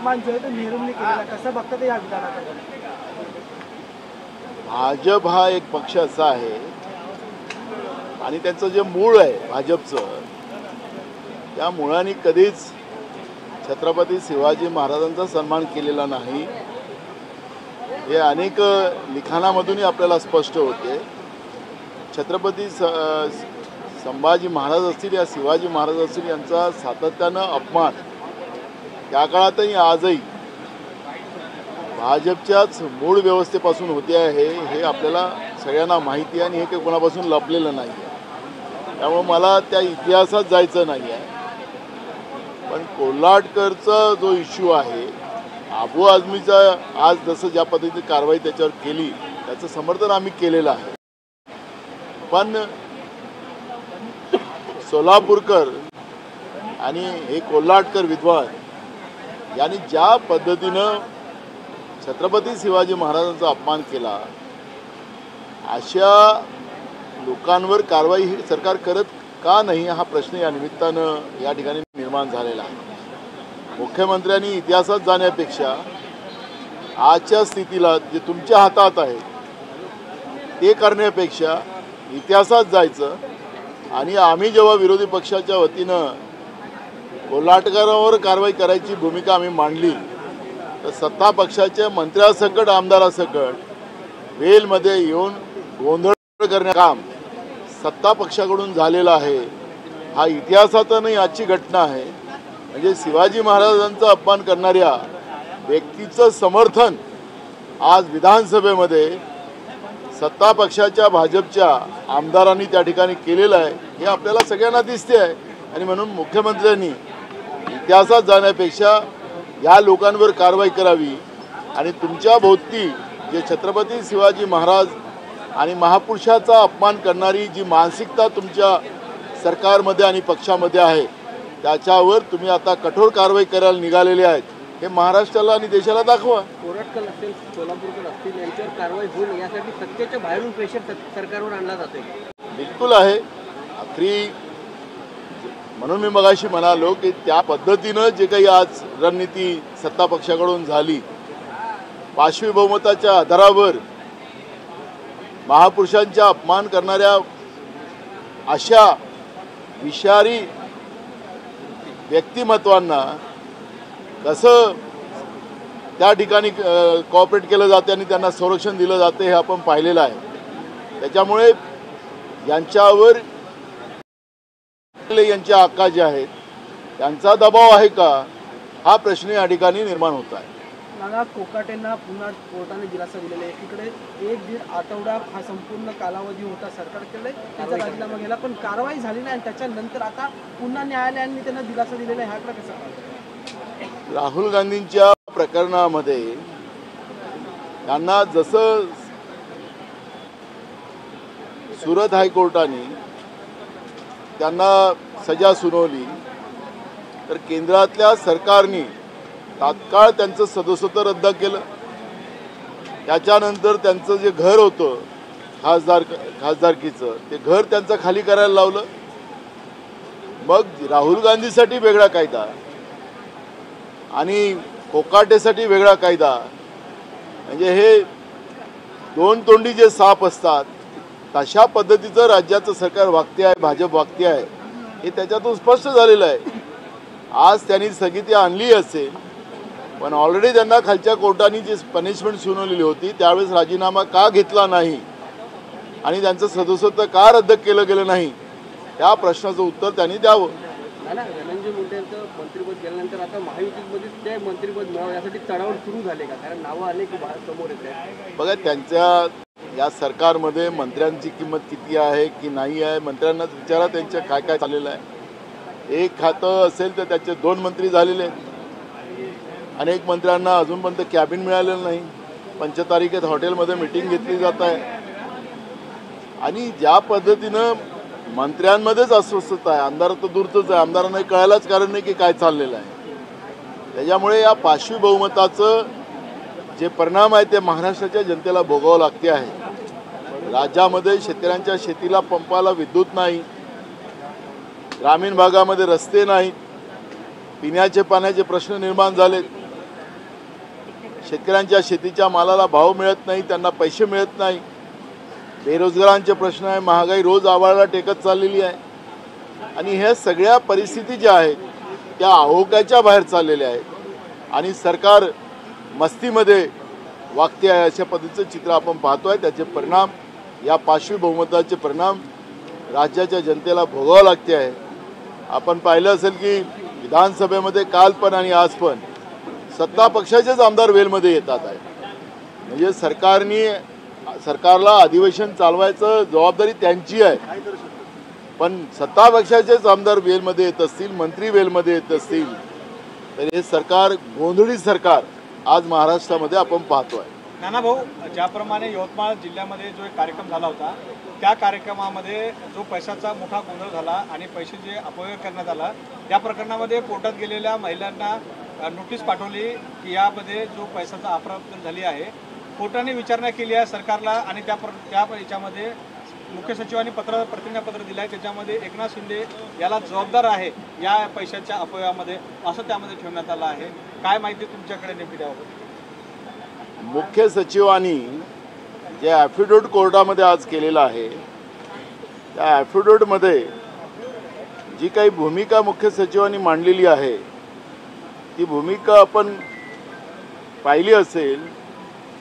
अपमान जो आहे तो नेहरूंनी केलेला, कसं बघता ते या विधानाकडे? भाजप हा एक पक्ष असा आहे आणि त्यांचं जे मूळ आहे भाजपचं, त्या मुळाने कधीच छत्रपती शिवाजी महाराजांचा सन्मान केलेला नाही, हे अनेक लिखाणामधूनही आपल्याला स्पष्ट होते। छत्रपती संभाजी महाराज असतील या शिवाजी महाराज असतील यांचा सातत्यानं अपमान त्या काळातही आजही भाजपच्याच मूळ व्यवस्थेपासून होते आहे, हे आपल्याला सगळ्यांना माहिती आहे आणि हे काही कोणापासून लपलेलं नाही आहे। त्यामुळे मला त्या इतिहासात जायचं नाही आहे, पण कोल्हाटकरचा जो इश्यू आहे, अबू आझमीचा आज जसं ज्या पद्धतीने कारवाई त्याच्यावर केली त्याचं समर्थन आम्ही केलेलं आहे, पण सोलापूरकर आणि हे कोल्हाटकर विद्वान यांनी ज्या पद्धतीनं छत्रपती शिवाजी महाराजांचा अपमान केला, अशा लोकांवर कारवाई ही सरकार करत का नाही हा प्रश्न या निमित्तानं या ठिकाणी निर्माण झालेला आहे। मुख्यमंत्र्यांनी इतिहासात जाण्यापेक्षा आजच्या स्थितीला जे तुमच्या हातात आहे ते करण्यापेक्षा इतिहासात जायचं आणि आम्ही जेव्हा विरोधी पक्षाच्या वतीनं कोल्हाटकरांवर कारवाई करायची भूमिका आम्ही मांडली तर सत्ता पक्षाच्या मंत्र्यासकट आमदारासकट वेलमध्ये येऊन गोंधळ करण्याचं काम सत्ता पक्षाकडून झालेलं आहे। हा इतिहासातही आजची घटना आहे। म्हणजे शिवाजी महाराजांचा अपमान करणाऱ्या व्यक्तीचं समर्थन आज विधानसभेमध्ये सत्ता पक्षाच्या भाजपच्या आमदारांनी त्या ठिकाणी केलेलं आहे, हे आपल्याला सगळ्यांना दिसते आहे। आणि म्हणून मुख्यमंत्र्यांनी इतिहासात जाण्यापेक्षा या लोकांवर कारवाई करावी आणि तुमच्या भोवती जे छत्रपती शिवाजी महाराज आणि महापुरुषाचा अपमान करणारी जी मानसिकता तुमच्या सरकारमध्ये आणि पक्षामध्ये आहे त्याच्यावर तुम्ही आता कठोर कारवाई करायला निघालेले आहेत, हे महाराष्ट्राला आणि देशाला दाखवा। कोल्हाटकर असेल, सोलापूरकर असतील यांच्यावर कारवाई होईल यासाठी सत्तेच्या बाहेरून प्रेशर सरकारवर आणला जातोय? बिलकुल आहे आखरी, म्हणून मी मगाशी म्हणालो की त्या पद्धतीनं जे काही आज रणनीती सत्ता पक्षाकडून झाली, पाशवी बहुमताच्या आधारावर महापुरुषांचा अपमान करणाऱ्या अशा विषारी व्यक्तिमत्वांना कसं त्या ठिकाणी कॉपरेट केलं जाते आणि त्यांना संरक्षण दिलं जाते हे आपण पाहिलेलं आहे। त्याच्यामुळे यांच्यावर यांच्या हक्का जे आहेत त्यांचा दबाव आहे का हा प्रश्न या ठिकाणी निर्माण होत आहे। नाना कोकाटेंना पुन्हा कोर्टाने दिलासा दिलेला आहे। एकीकडे 1-1.5 आठवडा हा संपूर्ण कालावधी होता, सरकारकडे त्याचा राजीनामा गेला पण कारवाई झाली नाही आणि त्याच्यानंतर आता पुन्हा न्यायालयाने त्यांना दिलासा दिलेला आहे, ह्याकडे कसा पाहता? राहुल गांधींच्या प्रकरणामध्ये त्यांना जसं सुरत हायकोर्टाने त्यांना सजा सुनावली तर केंद्रातल्या सरकारने तात्काळ त्यांचं सदस्यत्व रद्द केलं। त्याच्यानंतर त्यांचं जे घर होतं खासदारकीचं ते घर त्यांचं खाली करायला लावलं। मग राहुल गांधीसाठी वेगळा कायदा आणि कोकाटेसाठी वेगळा कायदा, म्हणजे हे दोन तोंडी जे साप असतात तशा पद्धतीचं राज्याचं सरकार वागते आहे, भाजप वागते आहे, हे त्याच्यातून स्पष्ट झालेलं आहे। आज त्यांनी स्थगिती आणली असेल पण ऑलरेडी त्यांना खालच्या कोर्टाने जी पनिशमेंट सुनावलेली होती त्यावेळेस राजीनामा का घेतला नाही आणि त्यांचं सदस्यत्व का रद्द केलं गेलं नाही त्या प्रश्नाचं उत्तर त्यांनी द्यावं। धनंजय मुंडेंचं मंत्रिपद गेल्यानंतर आता महायुतीमध्ये ते मंत्रिपद मिळावं यासाठी चढाओढ सुरू झाले का? कारण नावं अनेक समोर येत आहेत। बघा, त्यांच्या या सरकारमध्ये मंत्र्यांची किंमत किती आहे की नाही आहे मंत्र्यांनाच विचारा, त्यांच्या काय काय चाललेलं आहे। एक खातं असेल तर त्याचे 2 मंत्री झालेले आहेत, अनेक मंत्र्यांना अजूनपर्यंत कॅबिन मिळालेलं नाही, 5 तारखेत हॉटेलमध्ये मीटिंग घेतली जात आहे आणि ज्या पद्धतीनं मंत्र्यांमध्येच अस्वस्थता आहे, आमदार तर दूरच आहे, आमदारांना कळायलाच कारण नाही की काय चाललेलं आहे। त्याच्यामुळे या पाशवी बहुमताचं जे परिणाम आहे ते महाराष्ट्राच्या जनतेला भोगावं लागते आहे। राज्यामध्ये शेतकऱ्यांच्या शेतीला पंपाला विद्युत नाही, ग्रामीण भागामध्ये रस्ते नाहीत, पिण्याचे पाण्याचे प्रश्न निर्माण झालेत, शेतकऱ्यांच्या शेतीच्या मालाला भाव मिळत नाही, त्यांना पैसे मिळत नाही, बेरोजगारांचे प्रश्न आहे, महागाई रोज आवाळाला टेकत चाललेली आहे आणि ह्या सगळ्या परिस्थिती ज्या आहेत त्या आहोकाच्या बाहेर चाललेल्या आहेत आणि सरकार मस्तीमध्ये वागते आहे अशा पद्धतीचं चित्र आपण पाहतोय. त्याचे परिणाम, या पाशवी बहुमताचे परिणाम राज्याच्या जनतेला भोगावं लागते आहे. आपण पाहिलं असेल की विधानसभेमध्ये काल पण आणि आज पण सत्ता पक्षाचेच आमदार वेलमध्ये येतात आहे. म्हणजे सरकारला अधिवेशन चालवायचं जबाबदारी त्यांची आहे, पण सत्ता पक्षाचेच आमदार वेलमध्ये येत असतील, मंत्री वेलमध्ये येत असतील तर हे सरकार, गोंधळी सरकार आज महाराष्ट्रामध्ये आपण पाहतोय. नाना भाऊ, ज्याप्रमाणे यवतमाळ जिल्ह्यामध्ये जो एक कार्यक्रम झाला होता त्या कार्यक्रमामध्ये जो पैशाचा मोठा गोंधळ झाला आणि पैसे जे अपव्यय करण्यात आला, त्या प्रकरणामध्ये कोर्टात गेलेल्या महिलांना नोटीस पाठवली की यामध्ये जो पैशाचा अफरातफर झाली आहे. कोर्टाने विचारणा केली आहे सरकारला आणि त्या याच्यामध्ये मुख्य सचिवांनी प्रतिज्ञापत्र दिलं आहे. त्याच्यामध्ये एकनाथ शिंदे याला जबाबदार आहे या पैशाच्या अपव्ययामध्ये, असं त्यामध्ये ठेवण्यात आलं आहे. काय माहिती तुमच्याकडे नेमकी द्यावं? मुख्य सचिवांनी जे ॲफिडेव्हिट कोर्टामध्ये आज केलेलं आहे त्या ॲफिडेव्हिटमध्ये जी काही भूमिका मुख्य सचिवांनी मांडलेली आहे ती भूमिका आपण पाहिली असेल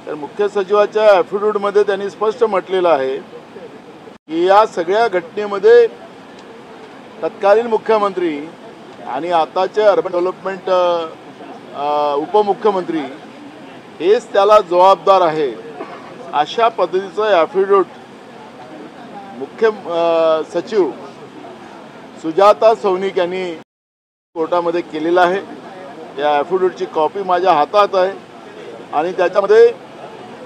तर मुख्य सचिवाच्या ॲफिडेव्हिटमध्ये त्यांनी स्पष्ट म्हटलेलं आहे की या सगळ्या घटनेमध्ये तत्कालीन मुख्यमंत्री आणि आताचे अर्बन डेव्हलपमेंट उपमुख्यमंत्री हेच त्याला जबाबदार आहे, अशा पद्धतीचं ॲफिडेव्हिट मुख्य सचिव सुजाता सौनिक यांनी कोर्टामध्ये केलेलं आहे. या ॲफिडेव्हिटची कॉपी माझ्या हातात आहे आणि त्याच्यामध्ये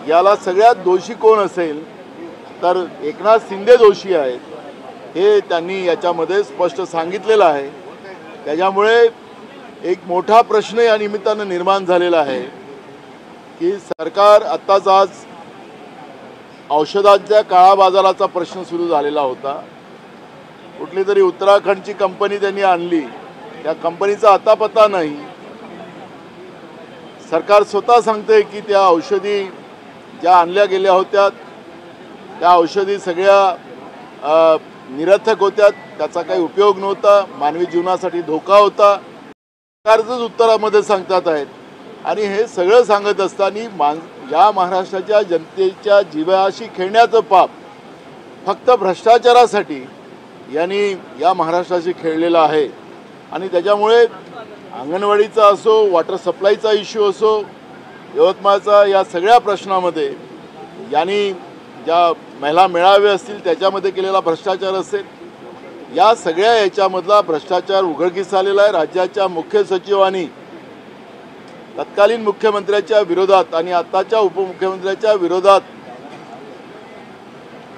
याला सगळ्यात दोषी कोण असेल तर एकनाथ शिंदे दोषी आहेत हे त्यांनी याच्यामध्ये स्पष्ट सांगितलेलं आहे. त्याच्यामुळे एक मोठा प्रश्न या निमित्तानं निर्माण झालेला आहे की सरकार आत्ताच आज औषधाच्या काळा बाजाराचा प्रश्न सुरू झालेला होता. कुठली तरी उत्तराखंडची कंपनी त्यांनी आणली, त्या कंपनीचा आता पत्ता नाही. सरकार स्वतः सांगते की त्या औषधी ज्या आणल्या गेल्या होत्या त्या औषधी सगळ्या निरर्थक होत्या, त्याचा काही उपयोग नव्हता, मानवी जीवनासाठी धोका होता, सरकारचंच उत्तरामध्ये सांगतात आहेत. आणि हे सगळं सांगत असताना या महाराष्ट्राच्या जनतेच्या जीवाशी खेळण्याचं पाप फक्त भ्रष्टाचारासाठी यांनी या महाराष्ट्राशी खेळलेलं आहे. आणि त्याच्यामुळे अंगणवाडीचा असो, वॉटर सप्लायचा इश्यू असो, यवतमाळचा या सगळ्या प्रश्नामध्ये यांनी ज्या महिला मेळावे असतील त्याच्यामध्ये केलेला भ्रष्टाचार असेल, या सगळ्या याच्यामधला भ्रष्टाचार उघडकीस आलेला आहे. राज्याच्या मुख्य सचिवांनी तत्कालीन मुख्यमंत्र्याच्या विरोधात आणि आताच्या उपमुख्यमंत्र्याच्या विरोधात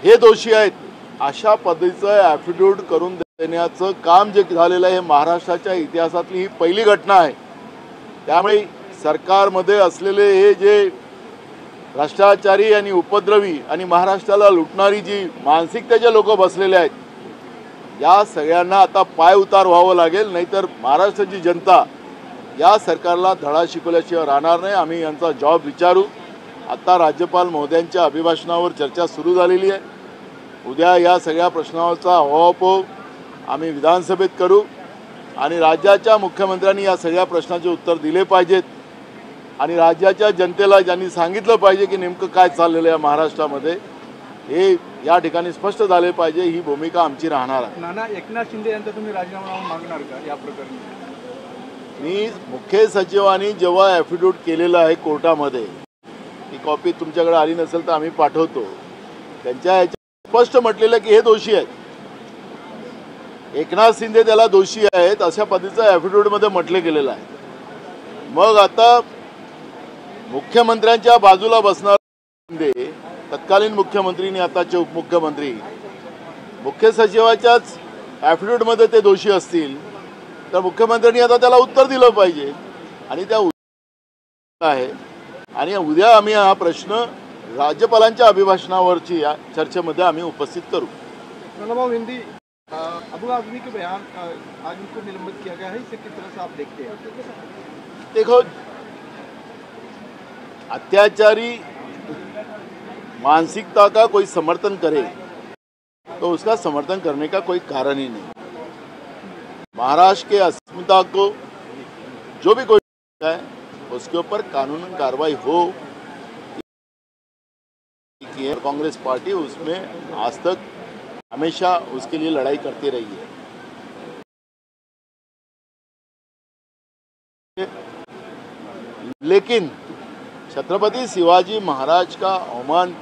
हे दोषी आहेत अशा पद्धतीचं ॲफिडेव्हिट करून देण्याचं काम जे झालेलं आहे हे महाराष्ट्राच्या इतिहासातली ही पहिली घटना आहे. त्यामुळे सरकारमध्ये असलेले हे जे भ्रष्टाचारी आणि उपद्रवी आणि महाराष्ट्राला लुटणारी जी मानसिकतेचे लोक बसलेले आहेत, या सगळ्यांना आता पाय उतार व्हावं लागेल, नाहीतर महाराष्ट्राची जनता या सरकारला धडा शिकवल्याशिवाय राहणार नाही. आम्ही यांचा जॉब विचारू. आता राज्यपाल महोदयांच्या अभिभाषणावर चर्चा सुरू झालेली आहे. उद्या या सगळ्या प्रश्नावरचा उहापोह आम्ही विधानसभेत करू आणि राज्याच्या मुख्यमंत्र्यांनी या सगळ्या प्रश्नाचे उत्तर दिले पाहिजेत आणि राज्याच्या जनतेला ज्यांनी सांगितलं पाहिजे की नेमकं काय चाललेलं आहे महाराष्ट्रामध्ये हे या ठिकाणी स्पष्ट झाले पाहिजे. ही भूमिका आमची राहणार आहे. नाना, एकनाथ शिंदे यांचा तुम्ही राजीनामा मागणार का या प्रकरणी? मी मुख्य सचिवांनी जेव्हा ॲफिडेव्हिट केलेलं आहे कोर्टामध्ये, ही कॉपी तुमच्याकडे आली नसेल तर आम्ही पाठवतो, त्यांच्या ह्याच्यात स्पष्ट म्हटलेलं की हे दोषी आहेत, एकनाथ शिंदे त्याला दोषी आहेत अशा पद्धतीचं ॲफिडेव्हिटमध्ये म्हटले गेलेलं आहे. मग आता मुख्यमंत्र्यांच्या बाजूला बसणार शिंदे, तत्कालीन मुख्यमंत्री आणि आताचे उपमुख्यमंत्री, मुख्य सचिवाच्याच ॲफिडेव्हिटमध्ये ते दोषी असतील तर मुख्यमंत्र्यांनी आता त्याला उत्तर दिलं पाहिजे आणि त्या आहे. आणि उद्या आम्ही हा प्रश्न राज्यपालांच्या अभिभाषणावरची या चर्चेमध्ये आम्ही उपस्थित करू. हिंदी अबू आदमी के बयान आज उनको निलंबित किया गया है, इसे किस तरह से आप देखते हैं? देखो, अत्याचारी मानसिकता का कोई समर्थन करे तो उसका समर्थन करने का कोई कारण ही नहीं। महाराष्ट्र के अस्मिता को जो भी कोई है उसके ऊपर कानूनी कार्रवाई हो। कांग्रेस पार्टी उसमें आज तक हमेशा उसके लिए लड़ाई करती रही है, लेकिन छत्रपति शिवाजी महाराज का अवमान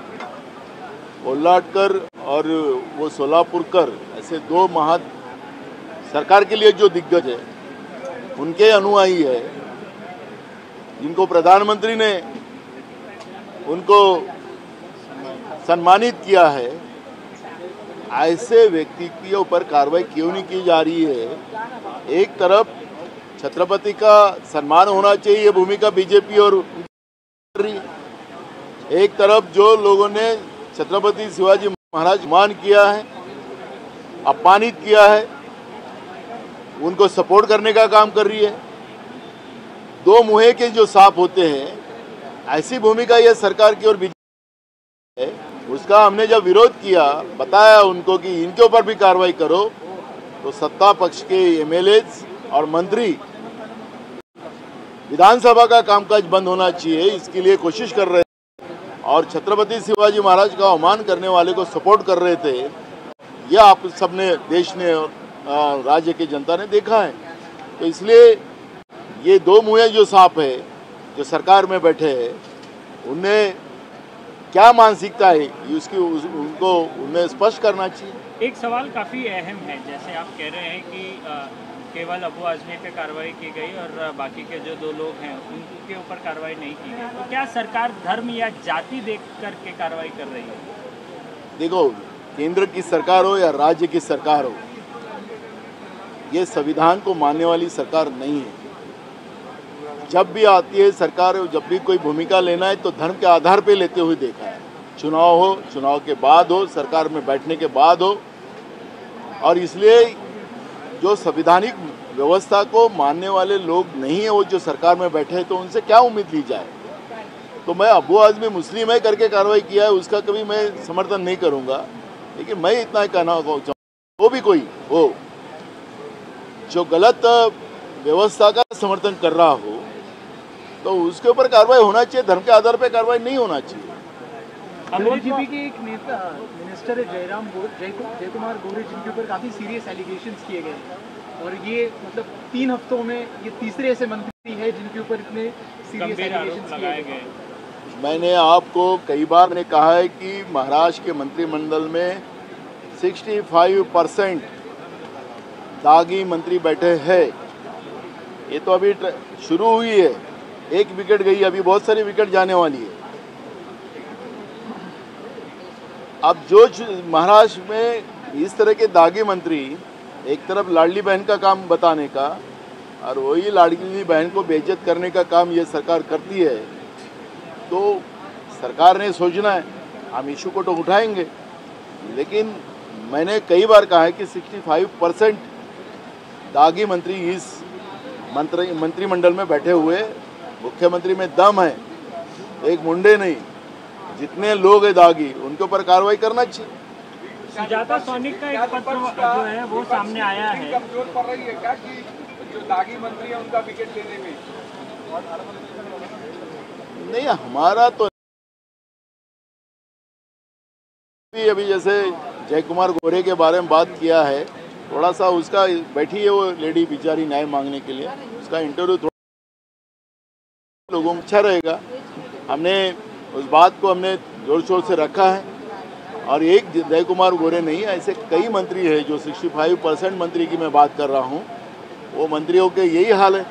कोल्हाटकर और वो सोलापुरकर ऐसे दो सरकार के लिए जो दिग्गज है उनके अनुयायी है, जिनको प्रधानमंत्री ने उनको सम्मानित किया है, ऐसे व्यक्ति के ऊपर कार्रवाई क्यों नहीं की जा रही है। एक तरफ छत्रपति का सम्मान होना चाहिए, ये भूमिका बीजेपी और एक तरफ जो लोगों ने छत्रपति शिवाजी महाराज मान किया है, अपमानित किया है, उनको सपोर्ट करने का काम कर रही है। दो मुंह के जो सांप होते हैं, ऐसी भूमिका ये सरकार की और बीजेपी है। उसका हमने जब विरोध किया, बताया उनको कि इनके ऊपर भी कार्रवाई करो, तो सत्ता पक्ष के एमएलएज और मंत्री विधानसभा का कामकाज बंद होना चाहिए, इसके लिए कोशिश कर रहे थे और छत्रपति शिवाजी महाराज का अवमान करने वाले को सपोर्ट कर रहे थे। यह आप सबने, देश ने, राज्य की जनता ने देखा है। तो इसलिए ये दो मुँहे जो सांप है जो सरकार में बैठे हैं, उन्हें क्या मानसिकता है उनको उन्हें स्पष्ट करना चाहिए। एक सवाल काफ़ी अहम है, जैसे आप कह रहे हैं कि केवल अबू आजमी पे कार्रवाई की गई और बाकी के जो दो लोग हैं उनके ऊपर कार्रवाई नहीं की गई, तो क्या सरकार धर्म या जाति देख करके कार्रवाई कर रही है? देखो, केंद्र की सरकार हो या राज्य की सरकार हो, ये संविधान को मानने वाली सरकार नहीं है। जब भी आती है सरकार, जब भी कोई भूमिका लेना है तो धर्म के आधार पे लेते हुए देखा है। चुनाव हो, चुनाव के बाद हो, सरकार में बैठने के बाद हो, और इसलिए जो संवैधानिक व्यवस्था को मानने वाले लोग नहीं है वो जो सरकार में बैठे हैं, तो उनसे क्या उम्मीद ली जाए। तो मैं अबू आजमी मुस्लिम है करके कार्रवाई किया है, उसका कभी मैं समर्थन नहीं करूंगा। लेकिन मैं इतना कहना चाहूँगा, वो भी कोई हो जो गलत व्यवस्था का समर्थन कर रहा हो तो उसके ऊपर कार्रवाई होना चाहिए, धर्म के आधार पर कार्रवाई नहीं होना चाहिए। बीजेपी के एक नेता मिनिस्टर है जयकुमार गोरे, जिनके ऊपर काफी सीरियस एलिगेशंस किए गए और ये मतलब 3 हफ्तों में ये तीसरे ऐसे मंत्री है जिनके ऊपर इतने सीरियस एलिगेशंस लगाए गए। मैंने आपको कई बार ने कहा है कि महाराष्ट्र के मंत्रिमंडल में 65% दागी मंत्री बैठे हैं। ये तो अभी शुरू हुई है, 1 विकेट गई, अभी बहुत सारी विकेट जाने वाली है। अब जो महाराष्ट्र में इस तरह के दागी मंत्री, एक तरफ लाडली बहन का काम बताने का और वही लाडली बहन को बेइज्जत करने का काम ये सरकार करती है, तो सरकार ने सोचना है, हम इशू को तो उठाएंगे। लेकिन मैंने कई बार कहा है कि 65% दागी मंत्री इस मंत्रिमंडल में बैठे हुए, मुख्यमंत्री में दम है, एक मुंडे नहीं, जितने लोग हैं दागी उनके ऊपर कार्रवाई करना चाहिए। सुजाता सोनिक का एक पत्र जो है वो सामने आया है। कमजोर पड़ रही है क्या कि जो दागी मंत्री है उनका विकेट लेने में? नहीं, हमारा तो अभी जैसे जयकुमार गोरे के बारे में बात किया है, थोड़ा सा उसका बैठी है वो लेडी बेचारी न्याय मांगने के लिए, उसका इंटरव्यू थोड़ा लोगों को अच्छा रहेगा। हमने उस बात को हमने जोर शोर से रखा है और एक जयकुमार गोरे नहीं, ऐसे कई मंत्री है जो 65% मंत्री की मैं बात कर रहा हूँ, वो मंत्रियों के यही हाल है।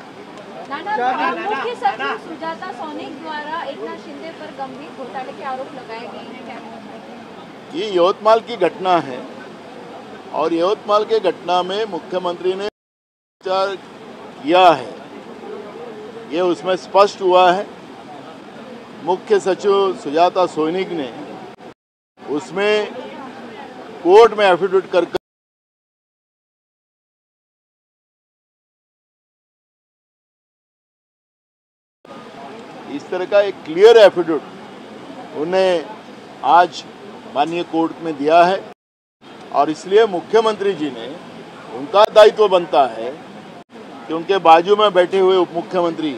मुख्य सचिव सुजाता सोनिक द्वारा एकनाथ शिंदे पर गंभीर घोटाले के आरोप लगाए गए हैं, क्या? ये यवतमाल की घटना है और यवतमाल के घटना में मुख्यमंत्री ने विचार किया है, ये उसमें स्पष्ट हुआ है। मुख्य सचिव सुजाता सोनिक ने उसमें कोर्ट में एफिडेविट कर इस तरह का एक क्लियर एफिडेविट उन्हें आज माननीय कोर्ट में दिया है और इसलिए मुख्यमंत्री जी ने उनका दायित्व बनता है कि उनके बाजू में बैठे हुए उप मुख्यमंत्री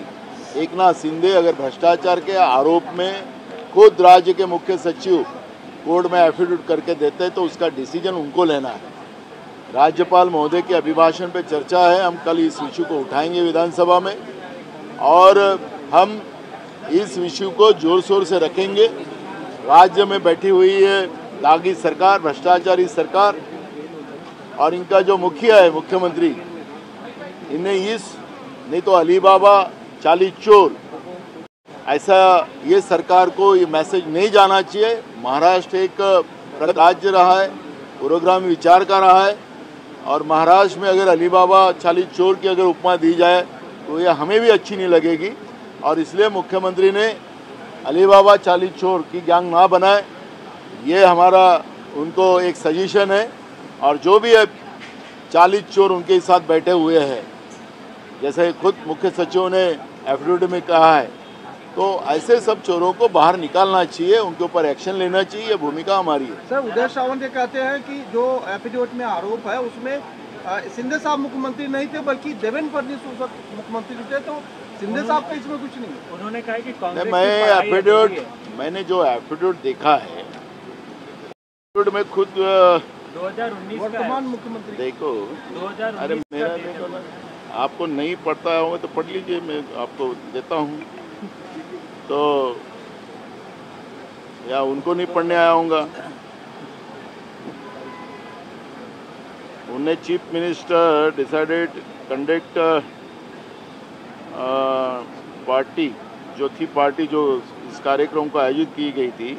एकनाथ शिंदे अगर भ्रष्टाचार के आरोप में खुद राज्य के मुख्य सचिव कोर्ट में एफिडेविट करके देते हैं तो उसका डिसीजन उनको लेना है। राज्यपाल महोदय के अभिभाषण पे चर्चा है, हम कल इस इशू को उठाएंगे विधानसभा में और हम इस इशू को जोर शोर से रखेंगे। राज्य में बैठी हुई है दागी सरकार, भ्रष्टाचारी सरकार और इनका जो मुखिया है मुख्यमंत्री, इन्हें इस नहीं तो अलीबाबा चालीस चोर ऐसा ये सरकार को ये मैसेज नहीं जाना चाहिए। महाराष्ट्र एक राज्य रहा है, पूर्वग्रामी विचार का रहा है और महाराष्ट्र में अगर अलीबाबा चालीस चोर की अगर उपमा दी जाए तो ये हमें भी अच्छी नहीं लगेगी और इसलिए मुख्यमंत्री ने अलीबाबा चालीस चोर की गैंग ना बनाए, ये हमारा उनको एक सजेशन है। और जो भी है 40 चोर उनके साथ बैठे हुए हैं, जैसे खुद मुख्य सचिव ने एफिडेविट में कहा है, तो ऐसे सब चोरों को बाहर निकालना चाहिए, उनके ऊपर एक्शन लेना चाहिए, ये भूमिका हमारी है। सर, उदय सावंत ये कहते हैं कि जो एफिडेविट में आरोप है उसमें शिंदे साहब मुख्यमंत्री नहीं थे बल्कि देवेंद्र फडणवीस उस वक्त मुख्यमंत्री थे, तो शिंदे साहब का इसमें कुछ नहीं है। उन्होंने कहा कि कांग्रेस मैंने जो एफिडेविट देखा है, एफिडेविट में खुद 2019 वर्तमान मुख्यमंत्री देखो 2019 अरे मेरा देखो ना, आपको नहीं पढ़ता होगा तो पढ़ लीजिए, मैं आपको देता हूँ। तो या उनको नहीं पढ़ने आया होगा, उन्हें chief minister decided conduct party जो थी, पार्टी जो इस कार्यक्रम को आयोजित की गई थी,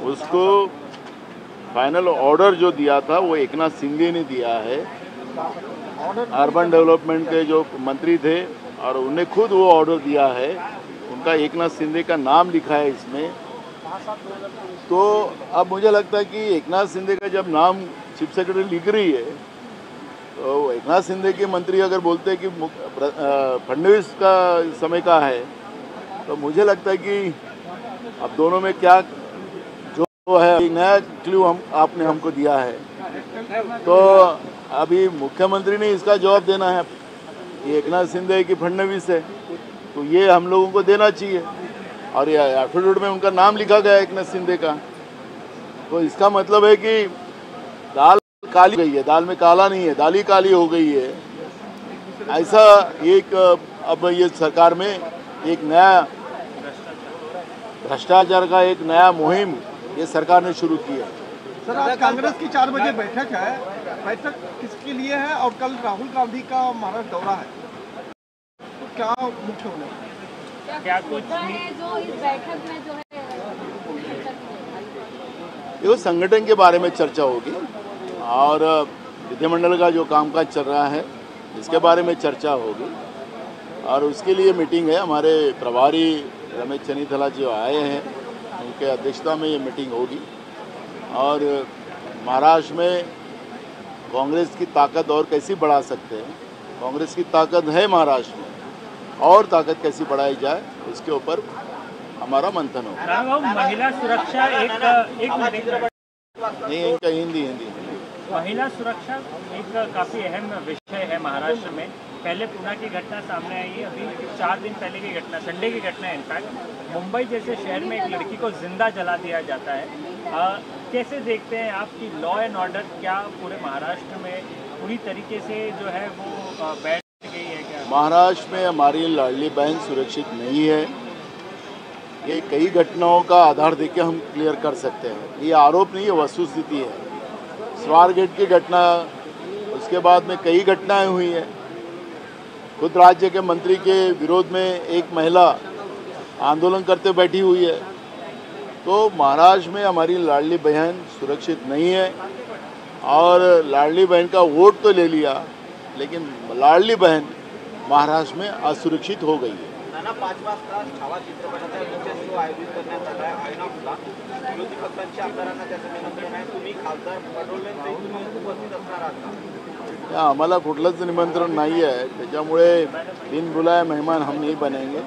उसको फाइनल ऑर्डर जो दिया था वो एकनाथ शिंदे ने दिया है। अर्बन डेवलपमेंट के जो मंत्री थे और उन्हें खुद वो ऑर्डर दिया है, उनका एकनाथ शिंदे का नाम लिखा है इसमें। तो अब मुझे लगता है कि एकनाथ शिंदे का जब नाम चीफ सेक्रेटरी लिख रही है तो एकनाथ शिंदे के मंत्री अगर बोलते हैं कि फडणवीस का समय का है, तो मुझे लगता है कि अब दोनों में क्या जो है एक नया क्लू आपने हमको दिया है। तो अभी मुख्यमंत्री ने इसका जवाब देना है कि एकनाथ शिंदे की फडणवीस है, तो ये हम लोगों को देना चाहिए। और ये एफिडेविट में उनका नाम लिखा गया एकनाथ शिंदे का, तो इसका मतलब है कि दाल काली गई है, दाल में काला नहीं है, दाल ही काली हो गई है। ऐसा एक अब ये सरकार में एक नया भ्रष्टाचार का एक नया मुहिम ये सरकार ने शुरू की है। सर, आज कांग्रेस की 4 बजे बैठक है, बैठक किसके लिए है और कल राहुल गांधी का महाराष्ट्र दौरा है, तो क्या मुख्य होने क्या कुछ है जो इस बैठक में जो है देखो संगठन के बारे में चर्चा होगी और विधिमंडल का जो कामकाज चल रहा है इसके बारे में चर्चा होगी और उसके लिए मीटिंग है। हमारे प्रभारी रमेश चनीथला जो आए हैं उनके अध्यक्षता में ये मीटिंग होगी और महाराष्ट्र में कांग्रेस की ताकत और कैसी बढ़ा सकते हैं, कांग्रेस की ताकत है महाराष्ट्र में, और ताकत कैसी बढ़ाई जाए उसके ऊपर हमारा मंथन होगा। महिला सुरक्षा एक नहीं, इनका हिंदी महिला सुरक्षा एक काफ़ी अहम विषय है महाराष्ट्र में। पहले पुणे की घटना सामने आई है, अभी 4 दिन पहले की घटना, संडे की घटना है इनफैक्ट, मुंबई जैसे शहर में एक लड़की को जिंदा जला दिया जाता है। कैसे देखते हैं आप कि लॉ एंड ऑर्डर क्या पूरे महाराष्ट्र में पूरी तरीके से जो है वो बैठ गई है क्या? महाराष्ट्र में हमारी लाडली बहन सुरक्षित नहीं है, ये कई घटनाओं का आधार देके हम क्लियर कर सकते हैं। ये आरोप नहीं है, वस्तुस्थिति है। स्वारगेट की घटना, उसके बाद में कई घटनाएं हुई हैं। खुद राज्य के मंत्री के विरोध में एक महिला आंदोलन करते बैठी हुई है। तो महाराष्ट्र में हमारी लाडली बहन सुरक्षित नहीं है और लाडली बहन का वोट तो ले लिया, लेकिन लाडली बहन महाराष्ट्र में असुरक्षित हो गई है। 5 वाजता छावा चित्रपटाचा विशेष शो आयोजित करण्यात आला आहे आयनॉक्सला। विरोधी पक्षांच्या आमदारांना त्याचं निमंत्रण आहे, तुम्ही खासदार पडोलेंचे तुम्ही उपस्थित असणार आहात का? आम्हाला कुठलंच निमंत्रण नाही आहे, त्याच्यामुळे बिनबुलाया मेहमान हम नहीं बनेंगे।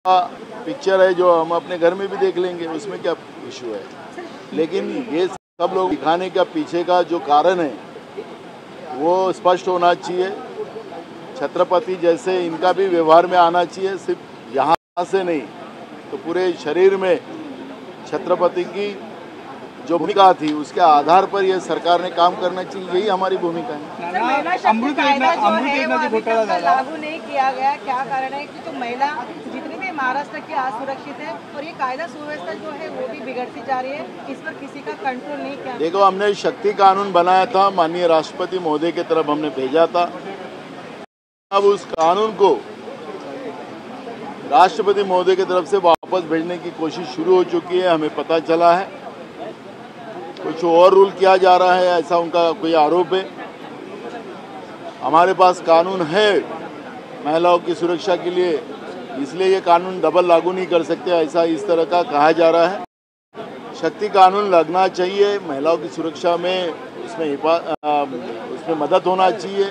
पिक्चर है जो हम अपने घर में भी देख लेंगे, उसमें क्या इशू है। लेकिन ये सब लोग दिखाने का पीछे का जो कारण है वो स्पष्ट होना चाहिए। छत्रपति जैसे इनका भी व्यवहार में आना चाहिए, सिर्फ यहाँ से नहीं तो पूरे शरीर में छत्रपति की जो भूमिका थी उसके आधार पर यह सरकार ने काम करना चाहिए, यही हमारी भूमिका है। अमृत योजना जो घोटाला झाला लागू नहीं किया गया, क्या कारण है कि जो महिला जितनी भी महाराष्ट्र की असुरक्षित है और ये कायदा सुव्यवस्था जो है वो भी बिगड़ती जा रही है, इस पर किसी का कंट्रोल नहीं किया। देखो, हमने शक्ति कानून बनाया था, माननीय राष्ट्रपति महोदय की तरफ हमने भेजा था। अब उस कानून को राष्ट्रपति महोदय की तरफ से वापस भेजने की कोशिश शुरू हो चुकी है, हमें पता चला है। कुछ और रूल किया जा रहा है, ऐसा उनका कोई आरोप है। हमारे पास कानून है महिलाओं की सुरक्षा के लिए, इसलिए ये कानून डबल लागू नहीं कर सकते, ऐसा इस तरह का कहा जा रहा है। शक्ति कानून लगना चाहिए, महिलाओं की सुरक्षा में उसमें मदद होना चाहिए,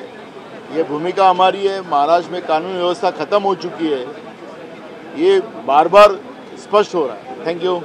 ये भूमिका हमारी है। महाराष्ट्र में कानून व्यवस्था खत्म हो चुकी है, ये बार बार स्पष्ट हो रहा है। Thank you.